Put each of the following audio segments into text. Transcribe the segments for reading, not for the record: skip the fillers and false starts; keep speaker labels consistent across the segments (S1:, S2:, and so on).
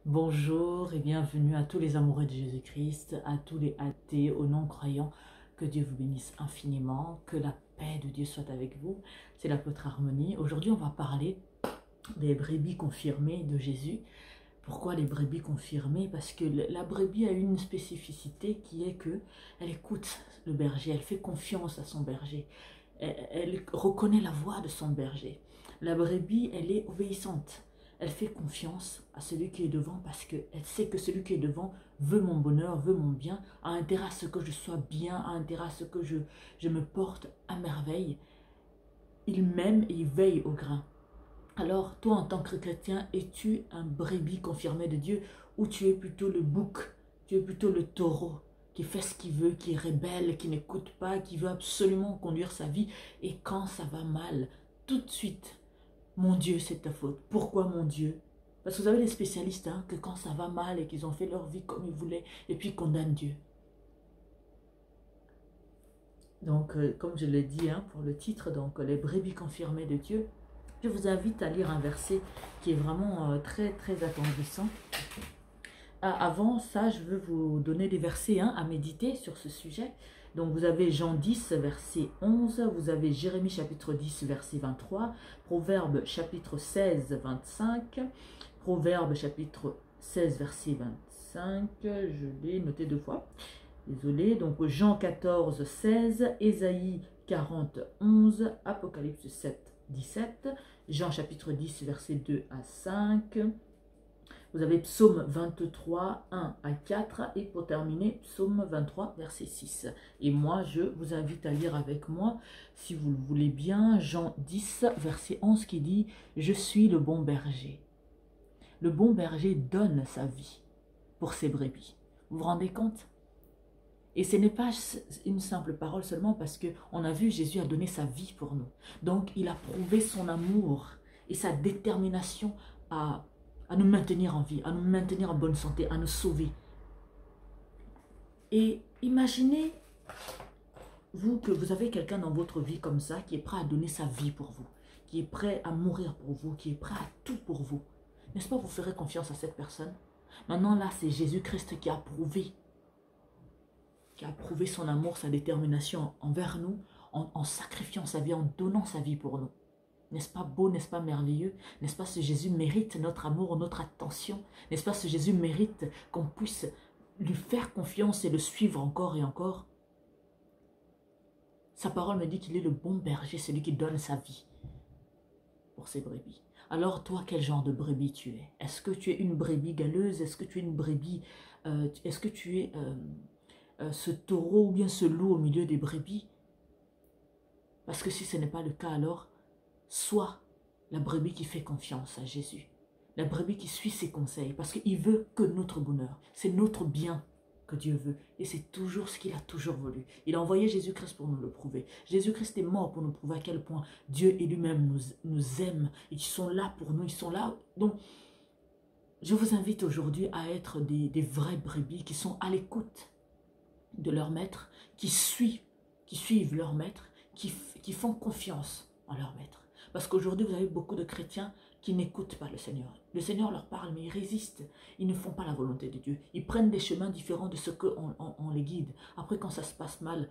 S1: Bonjour et bienvenue à tous les amoureux de Jésus-Christ, à tous les athées, aux non-croyants. Que Dieu vous bénisse infiniment, que la paix de Dieu soit avec vous. C'est l'apôtre Harmonie. Aujourd'hui, on va parler des brebis confirmées de Jésus. Pourquoi les brebis confirmées? Parce que la brebis a une spécificité qui est que elle écoute le berger, elle fait confiance à son berger. Elle reconnaît la voix de son berger. La brebis, elle est obéissante. Elle fait confiance à celui qui est devant parce qu'elle sait que celui qui est devant veut mon bonheur, veut mon bien, a intérêt à ce que je sois bien, a intérêt à ce que je me porte à merveille. Il m'aime et il veille au grain. Alors, toi en tant que chrétien, es-tu un brebis confirmé de Dieu ou tu es plutôt le bouc, tu es plutôt le taureau qui fait ce qu'il veut, qui est rebelle, qui n'écoute pas, qui veut absolument conduire sa vie et quand ça va mal, tout de suite, mon Dieu, c'est ta faute. Pourquoi mon Dieu? Parce que vous avez des spécialistes que quand ça va mal et qu'ils ont fait leur vie comme ils voulaient et puis ils condamnent Dieu. Donc, comme je l'ai dit pour le titre, donc les brebis confirmées de Dieu, je vous invite à lire un verset qui est vraiment très très attendrissant. Avant ça, je veux vous donner des versets à méditer sur ce sujet. Donc vous avez Jean 10, verset 11, vous avez Jérémie chapitre 10, verset 23, Proverbe chapitre 16, 25, Proverbe chapitre 16, verset 25, je l'ai noté deux fois, désolé, donc Jean 14, 16, Ésaïe 40, 11, Apocalypse 7, 17, Jean chapitre 10, verset 2 à 5, vous avez Psaume 23, 1 à 4 et pour terminer, Psaume 23, verset 6. Et moi, je vous invite à lire avec moi, si vous le voulez bien, Jean 10, verset 11 qui dit « Je suis le bon berger ». Le bon berger donne sa vie pour ses brebis. Vous vous rendez compte? Et ce n'est pas une simple parole seulement parce qu'on a vu Jésus a donné sa vie pour nous. Donc, il a prouvé son amour et sa détermination à nous maintenir en vie, à nous maintenir en bonne santé, à nous sauver. Et imaginez, vous, que vous avez quelqu'un dans votre vie comme ça, qui est prêt à donner sa vie pour vous, qui est prêt à mourir pour vous, qui est prêt à tout pour vous. N'est-ce pas, vous ferez confiance à cette personne? Maintenant, là, c'est Jésus-Christ qui a prouvé son amour, sa détermination envers nous, en sacrifiant sa vie, en donnant sa vie pour nous. N'est-ce pas beau, n'est-ce pas merveilleux? N'est-ce pas ce Jésus mérite notre amour, notre attention? N'est-ce pas ce Jésus mérite qu'on puisse lui faire confiance et le suivre encore et encore? Sa parole me dit qu'il est le bon berger, celui qui donne sa vie pour ses brebis. Alors toi, quel genre de brebis tu es? Est-ce que tu es une brebis galeuse? Est-ce que tu es une brebis... est-ce que tu es ce taureau ou bien ce loup au milieu des brebis? Parce que si ce n'est pas le cas, alors sois la brebis qui fait confiance à Jésus. La brebis qui suit ses conseils. Parce qu'il veut que notre bonheur. C'est notre bien que Dieu veut. Et c'est toujours ce qu'il a toujours voulu. Il a envoyé Jésus-Christ pour nous le prouver. Jésus-Christ est mort pour nous prouver à quel point Dieu et lui-même nous aiment. Ils sont là pour nous. Ils sont là. Donc, je vous invite aujourd'hui à être des vraies brebis qui sont à l'écoute de leur maître, qui suivent leur maître, qui font confiance en leur maître. Parce qu'aujourd'hui, vous avez beaucoup de chrétiens qui n'écoutent pas le Seigneur. Le Seigneur leur parle, mais ils résistent. Ils ne font pas la volonté de Dieu. Ils prennent des chemins différents de ce qu'on les guide. Après, quand ça se passe mal,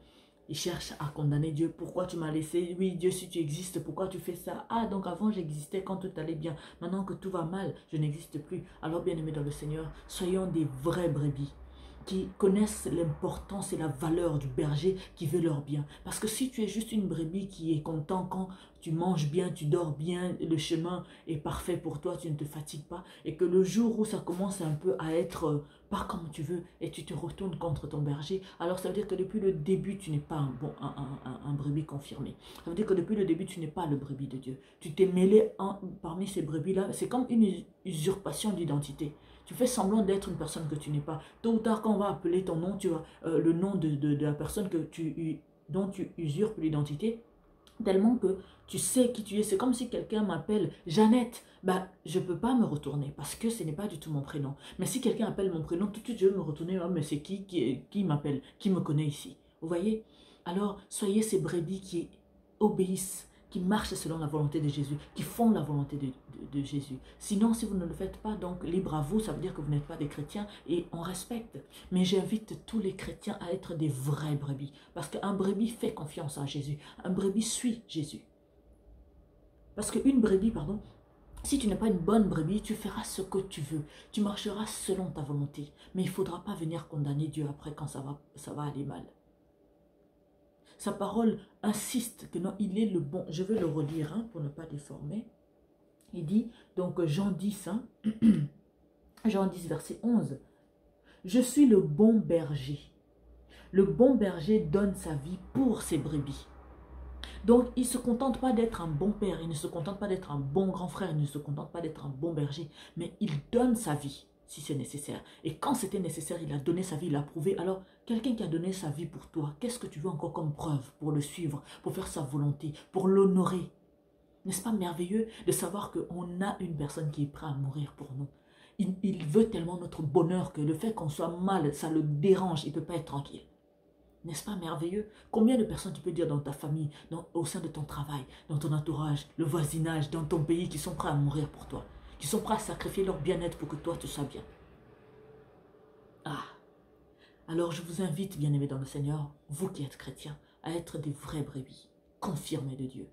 S1: ils cherchent à condamner Dieu. Pourquoi tu m'as laissé? Oui, Dieu, si tu existes, pourquoi tu fais ça? Ah, donc avant, j'existais quand tout allait bien. Maintenant que tout va mal, je n'existe plus. Alors, bien-aimés dans le Seigneur, soyons des vrais brebis qui connaissent l'importance et la valeur du berger qui veut leur bien. Parce que si tu es juste une brebis qui est content quand tu manges bien, tu dors bien, le chemin est parfait pour toi, tu ne te fatigues pas, et que le jour où ça commence un peu à être pas comme tu veux, et tu te retournes contre ton berger, alors ça veut dire que depuis le début, tu n'es pas un brebis confirmé. Ça veut dire que depuis le début, tu n'es pas le brebis de Dieu. Tu t'es mêlé parmi ces brebis-là. C'est comme une usurpation d'identité. Tu fais semblant d'être une personne que tu n'es pas. Tôt ou tard, quand on va appeler ton nom, tu vas, le nom de la personne dont tu usurpes l'identité, tellement que tu sais qui tu es. C'est comme si quelqu'un m'appelle Jeannette. Bah, je ne peux pas me retourner parce que ce n'est pas du tout mon prénom. Mais si quelqu'un appelle mon prénom, tout de suite, je vais me retourner. Ah, mais c'est qui m'appelle? Qui me connaît ici? Vous voyez? Alors, soyez ces brebis qui obéissent, qui marchent selon la volonté de Jésus, qui font la volonté de Jésus. Sinon, si vous ne le faites pas, donc libre à vous, ça veut dire que vous n'êtes pas des chrétiens et on respecte. Mais j'invite tous les chrétiens à être des vrais brebis. Parce qu'un brebis fait confiance à Jésus. Un brebis suit Jésus. Parce qu'une brebis, pardon, si tu n'es pas une bonne brebis, tu feras ce que tu veux. Tu marcheras selon ta volonté. Mais il ne faudra pas venir condamner Dieu après quand ça va aller mal. Sa parole insiste que non, il est le bon. Je vais le relire pour ne pas déformer. Il dit, donc Jean 10, Jean 10, verset 11. Je suis le bon berger. Le bon berger donne sa vie pour ses brebis. Donc, il ne se contente pas d'être un bon père, il ne se contente pas d'être un bon grand frère, il ne se contente pas d'être un bon berger, mais il donne sa vie si c'est nécessaire. Et quand c'était nécessaire, il a donné sa vie, il a prouvé. Alors, quelqu'un qui a donné sa vie pour toi, qu'est-ce que tu veux encore comme preuve pour le suivre, pour faire sa volonté, pour l'honorer? N'est-ce pas merveilleux de savoir qu'on a une personne qui est prête à mourir pour nous? Il veut tellement notre bonheur que le fait qu'on soit mal, ça le dérange, il ne peut pas être tranquille. N'est-ce pas merveilleux? Combien de personnes tu peux dire dans ta famille, au sein de ton travail, dans ton entourage, le voisinage, dans ton pays, qui sont prêts à mourir pour toi, qui sont prêts à sacrifier leur bien-être pour que toi tu sois bien? Ah! Alors je vous invite, bien-aimés dans le Seigneur, vous qui êtes chrétiens, à être des vrais brebis, confirmés de Dieu,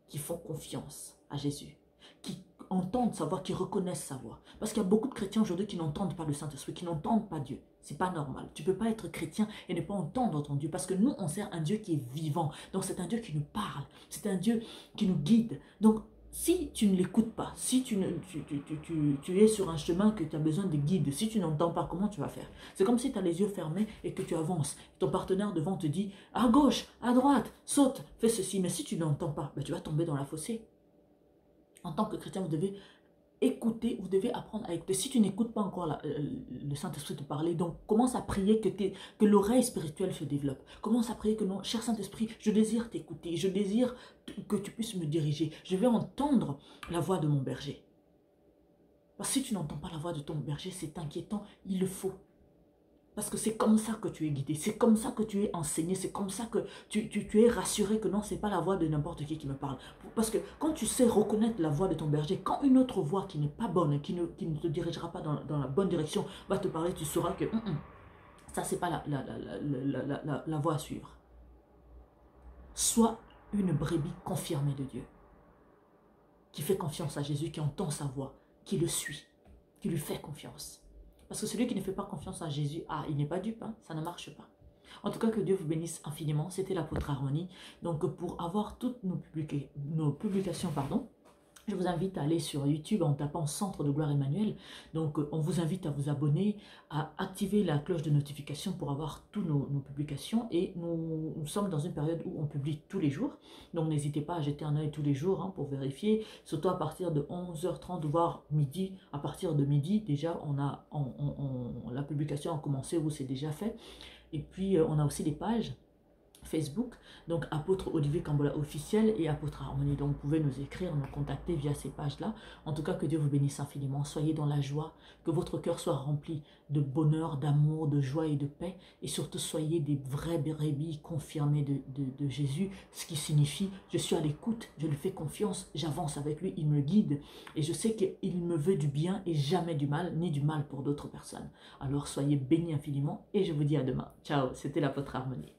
S1: qui font confiance à Jésus, qui entendent sa voix, qui reconnaissent sa voix. Parce qu'il y a beaucoup de chrétiens aujourd'hui qui n'entendent pas le Saint-Esprit, qui n'entendent pas Dieu. C'est pas normal. Tu ne peux pas être chrétien et ne pas entendre ton Dieu. Parce que nous, on sert un Dieu qui est vivant. Donc c'est un Dieu qui nous parle. C'est un Dieu qui nous guide. Donc si tu ne l'écoutes pas, si tu es sur un chemin que tu as besoin de guide, si tu n'entends pas, comment tu vas faire? C'est comme si tu as les yeux fermés et que tu avances. Ton partenaire devant te dit, à gauche, à droite, saute, fais ceci. Mais si tu n'entends pas, ben, tu vas tomber dans la fossée. En tant que chrétien, vous devez écouter, vous devez apprendre à écouter. Si tu n'écoutes pas encore le Saint-Esprit te parler, donc commence à prier que l'oreille spirituelle se développe. Commence à prier que non, cher Saint-Esprit, je désire t'écouter, je désire que tu puisses me diriger. Je vais entendre la voix de mon berger. Parce que si tu n'entends pas la voix de ton berger, c'est inquiétant, il le faut. Parce que c'est comme ça que tu es guidé, c'est comme ça que tu es enseigné, c'est comme ça que tu es rassuré que non, ce n'est pas la voix de n'importe qui me parle. Parce que quand tu sais reconnaître la voix de ton berger, quand une autre voix qui n'est pas bonne, qui ne te dirigera pas dans la bonne direction, va te parler, tu sauras que ça, ce n'est pas la voie à suivre. Sois une brebis confirmée de Dieu, qui fait confiance à Jésus, qui entend sa voix, qui le suit, qui lui fait confiance. Parce que celui qui ne fait pas confiance à Jésus, il n'est pas dupe, ça ne marche pas. En tout cas, que Dieu vous bénisse infiniment. C'était l'apôtre Harmonie. Donc, pour avoir toutes nos publications, je vous invite à aller sur YouTube en tapant Centre de Gloire Emmanuel. Donc, on vous invite à vous abonner, à activer la cloche de notification pour avoir toutes nos publications. Et nous sommes dans une période où on publie tous les jours. Donc, n'hésitez pas à jeter un œil tous les jours pour vérifier. Surtout à partir de 11h30, voire midi. À partir de midi, déjà, la publication a commencé ou c'est déjà fait. Et puis, on a aussi des pages Facebook, donc apôtre Olivier Kambola officiel et apôtre Harmonie. Donc vous pouvez nous écrire, nous contacter via ces pages-là. En tout cas, que Dieu vous bénisse infiniment. Soyez dans la joie, que votre cœur soit rempli de bonheur, d'amour, de joie et de paix. Et surtout, soyez des vrais brebis confirmés de Jésus, ce qui signifie, je suis à l'écoute, je lui fais confiance, j'avance avec lui, il me guide. Et je sais qu'il me veut du bien et jamais du mal, ni du mal pour d'autres personnes. Alors soyez bénis infiniment et je vous dis à demain. Ciao, c'était l'apôtre Harmonie.